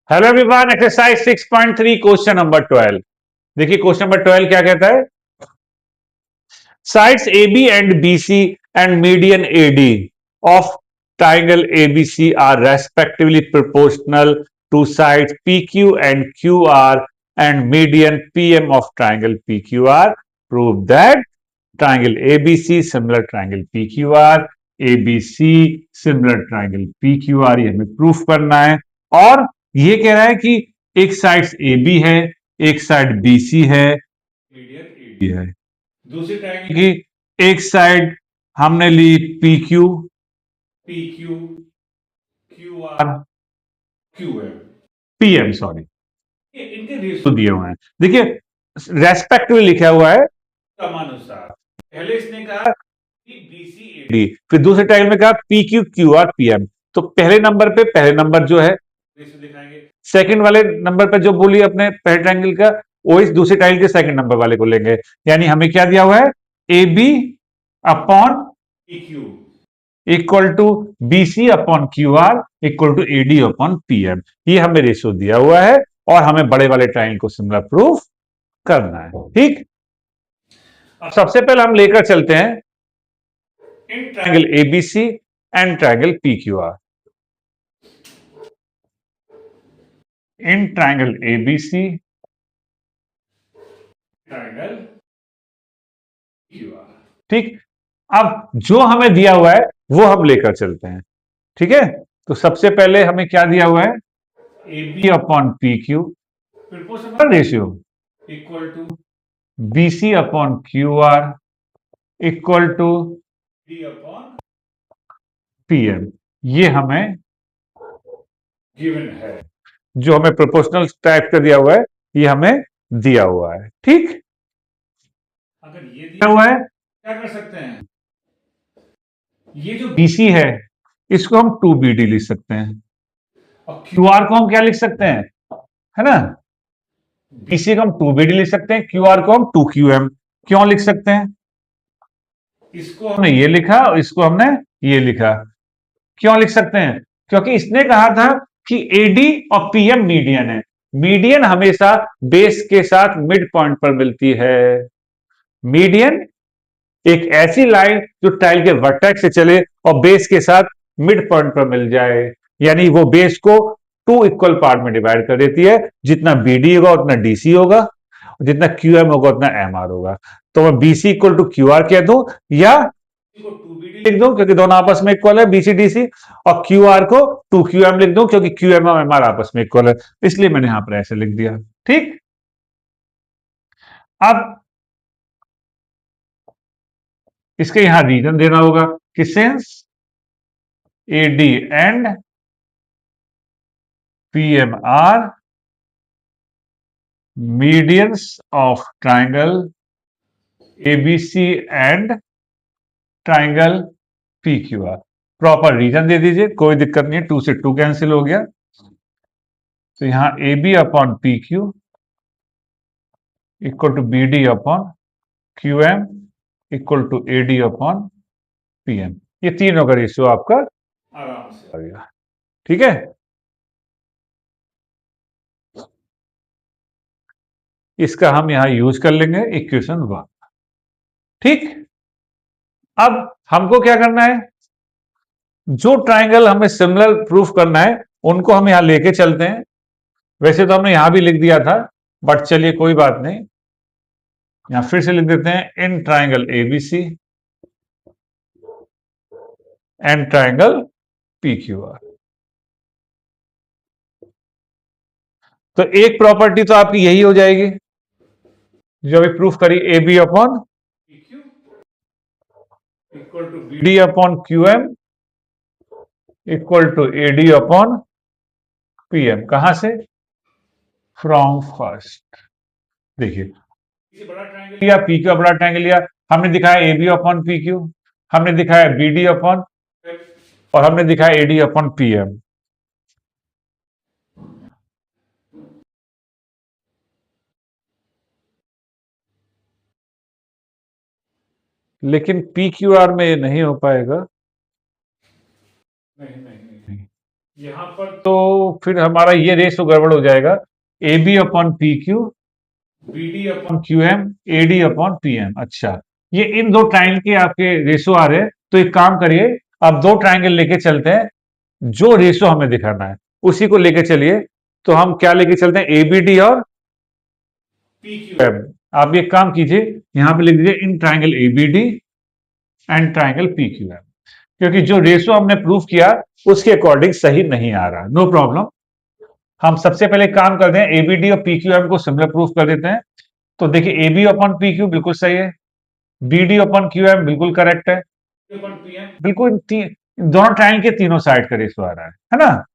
Hello everyone, exercise 6.3 question number 12। देखिए question number 12 क्या कहता है। Sides A B and B C and median A D of triangle A B C are respectively proportional to sides P Q and Q R and median P M of triangle P Q R. Prove that triangle A B C similar triangle P Q R, A B C similar triangle P Q R, ये हमें proof करना है। और ये कह रहा है कि एक साइड ए बी है, एक साइड बी सी है, मीडियन ए डी है। दूसरी ट्राइंगल की एक साइड हमने ली P Q, Q R, Q M, P M, sorry, इनके रेशियो दिए हुए हैं। देखिए रेस्पेक्टिवली लिखा हुआ है क्रमानुसार। पहले इसने कहा बी सी ए डी, फिर दूसरे ट्राइंगल में कहा P Q Q R P M. तो पहले नंबर पे पहले नंबर जो है रेशियो दिखाएंगे, सेकंड वाले नंबर पे जो बोली अपने पहले ट्राइंगल का वो इस दूसरे ट्राइंगल के सेकंड नंबर वाले को लेंगे। यानी हमें क्या दिया हुआ है, A B upon P Q equal to B C upon Q R equal to A D upon P M. ये हमें रेशियो दिया हुआ है और हमें बड़े वाले ट्राइंगल को सिमिलर प्रूफ करना है। ठीक, अब सबसे पहले हम लेकर चलते हैं in triangle ABC and triangle P Q are. In triangle ABC, triangle Q R. ठीक, अब जो हमें दिया हुआ है वो हम लेकर चलते हैं। ठीक है, तो सबसे पहले हमें क्या दिया हुआ है, A B upon P Q ratio equal to B C upon Q R equal to D upon P M. ये हमें गिवन है, जो हमें प्रोपोर्शनल टाइप का दिया हुआ है, ये हमें दिया हुआ है। ठीक, अगर ये दिया हुआ है क्या कर सकते हैं, ये जो बीसी है इसको हम 2BD लिख सकते हैं और क्यूआर को हम क्या लिख सकते हैं, है ना, बीसी को हम 2BD लिख सकते हैं, क्यूआर को हम 2QM। क्यों लिख सकते हैं, इसको हमने ये लिखा और इसको हमने ये लिखा। क्यों लिख सकते हैं, क्योंकि इसने कहा था कि एडी और पीएम मीडियन है। मीडियन हमेशा बेस के साथ मिड पॉइंट पर मिलती है। मीडियन एक ऐसी लाइन जो टाइल के वर्टेक्स से चले और बेस के साथ मिड पॉइंट पर मिल जाए, यानी वो बेस को 2 इक्वल पार्ट में डिवाइड कर देती है। जितना बीडी होगा उतना डीसी होगा, जितना क्यूएम होगा उतना एमआर होगा। तो मैं बीसी इक्वल टू क्यूआर कह दूं या को 2BD लिख दूं क्योंकि दोनों आपस में इक्वल है, बीसी डीसी, और क्यूआर को 2QM लिख दूं क्योंकि क्यूएम और एमआर आपस में इक्वल है। इसलिए मैंने यहां पर ऐसे लिख दिया। ठीक, अब इसके यहां रीजन देना होगा कि since AD and PM are medians of triangle ABC and triangle P Q R. Proper reason दे दीजिए, कोई दिक्कत नहीं है, 2 से 2 कैंसिल हो गया। तो यहां A B upon P Q equal to B D upon Q M equal to A D upon P M. ये तीनों का रेशियो आपका आराम से आ गया। ठीक है, इसका हम यहां यूज कर लेंगे इक्वेशन 1। ठीक, अब हमको क्या करना है, जो ट्राइंगल हमें सिमिलर प्रूफ करना है उनको हम यहां लेके चलते हैं। वैसे तो हमने यहां भी लिख दिया था, बट चलिए कोई बात नहीं, यहां फिर से लिख देते हैं in triangle ABC and triangle P Q are. तो एक प्रॉपर्टी तो आपकी यही हो जाएगी जो अभी प्रूफ करी, A B upon P Q equal to B D upon Q M equal to A D upon P M. कहां से, फ्रॉम फर्स्ट। देखिए बड़ा ट्राइंगल लिया, पी क्यू बड़ा ट्राइंगल लिया, हमने दिखाया A B upon P Q, हमने दिखाया बी डी अपॉन, और हमने दिखाया A D upon P M. लेकिन पी क्यू आर में ये नहीं हो पाएगा। नहीं, यहां पर तो फिर हमारा ये रेशो गड़बड़ हो जाएगा, A B upon P Q, B D upon Q M, A D upon P M. अच्छा, ये इन दो ट्राइंगल के आपके रेशो आ रहे हैं। तो एक काम करिए, आप दो ट्राइंगल लेके चलते हैं, जो रेशो हमें दिखाना है उसी को लेके चलिए। तो हम क्या लेके चलते हैं, ए बी डी और पी क्यू एम। आप एक काम कीजिए, यहां पे लिख दीजिए in triangle A B D and triangle P Q M, क्योंकि जो रेशो हमने प्रूफ किया उसके अकॉर्डिंग सही नहीं आ रहा। नो प्रॉब्लम, हम सबसे पहले काम करते हैं एबीडी और पीक्यूएम को सिमिलर प्रूफ कर देते हैं। तो देखिए एबी अपॉन पीक्यू बिल्कुल सही है, बीडी अपॉन क्यूएम बिल्कुल करेक्ट है, बिल्कुल दोनों ट्राइंगल के तीनों साइड का रेशो आ रहा है ना,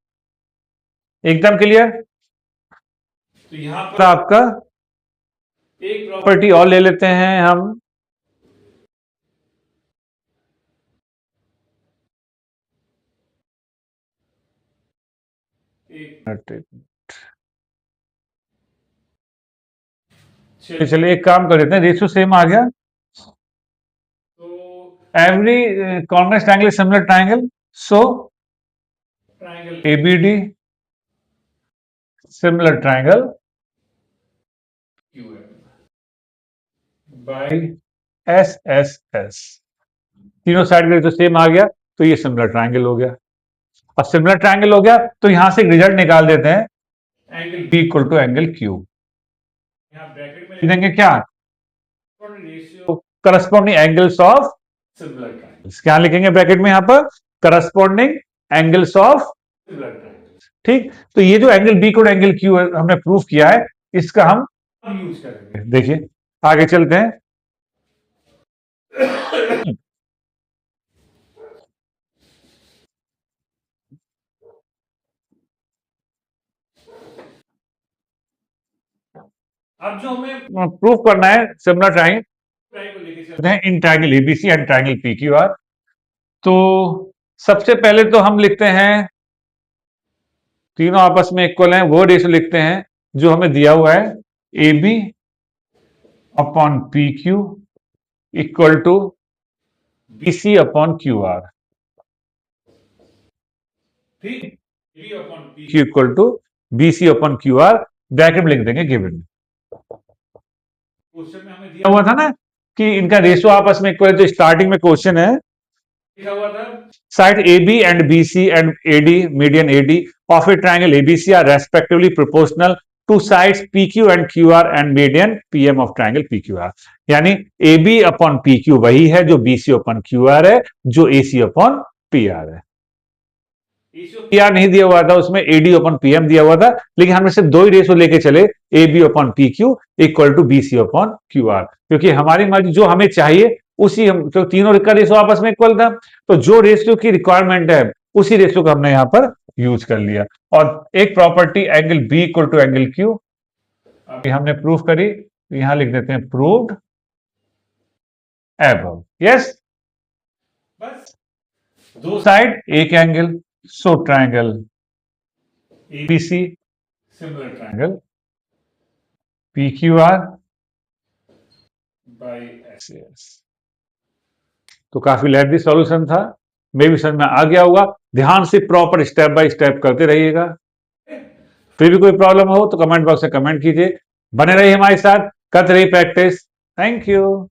एकदम क्लियर। तो यहां पर आपका एक प्रॉपर्टी और ले लेते हैं हम, चलिए एक काम कर देते हैं, रेशियो सेम आ गया। तो every convex triangle is similar triangle, so triangle ABD similar triangle by S S S. तीनों साइड का रेशियो सेम आ गया, तो ये सिमिलर ट्रायंगल हो गया। अब सिमिलर ट्रायंगल हो गया तो यहां से एक रिजल्ट निकाल देते हैं, angle B equal to angle Q. यहां ब्रैकेट में लिख देंगे क्या, corresponding angles of similar triangles. क्या लिखेंगे ब्रैकेट में यहां पर, corresponding angles of similar triangles. ठीक, तो ये जो angle B equal to angle Q हमने प्रूफ किया है, इसका हम यूज करेंगे। देखिए आगे चलते हैं। अब जो हमें प्रूफ करना है similar triangle in triangle ABC and triangle PQR. तो सबसे पहले तो हम लिखते हैं तीनों आपस में इक्वल हैं, वो रेशियो लिखते हैं जो हमें दिया हुआ है, A B upon P Q equal to B C upon Q R. ठीक, Q equal to B C upon Q R, bracket में लिख देंगे गिवन। क्वेश्चन में हमें दिया हुआ था ना कि इनका रेशियो आपस में इक्वल है, तो स्टार्टिंग में क्वेश्चन है लिखा हुआ था, side AB and BC and AD, median AD of a triangle ABC are respectively proportional to sides PQ and QR and median PM of triangle PQR। यानी AB upon PQ वही है जो BC upon QR है, जो AC upon PR है। PR नहीं दिया हुआ था, उसमें AD upon PM दिया हुआ था, लेकिन हमने सिर्फ दो ही रेशो लेके चले, AB upon PQ equal to BC upon QR, क्योंकि हमारी मर्जी जो हमें चाहिए उसी हम, तो तीनों का रेशियो आपस में इक्वल था, तो जो रेशियो की रिक्वायरमेंट है उसी रेशियो को हमने यहां पर यूज कर लिया। और एक property angle B equal to angle Q अभी हमने प्रूफ करी, तो यहां लिख देते हैं प्रूव्ड एबव। यस, बस दो साइड एक angle, so triangle ABC similar triangle PQR by SS. तो काफी लेंथी सॉल्यूशन था, मे भी समझ में आ गया होगा। ध्यान से प्रॉपर स्टेप बाय स्टेप करते रहिएगा। फिर भी कोई प्रॉब्लम हो तो कमेंट बॉक्स में कमेंट कीजिए। बने रहिए हमारे साथ, करते रहिए प्रैक्टिस। Thank you.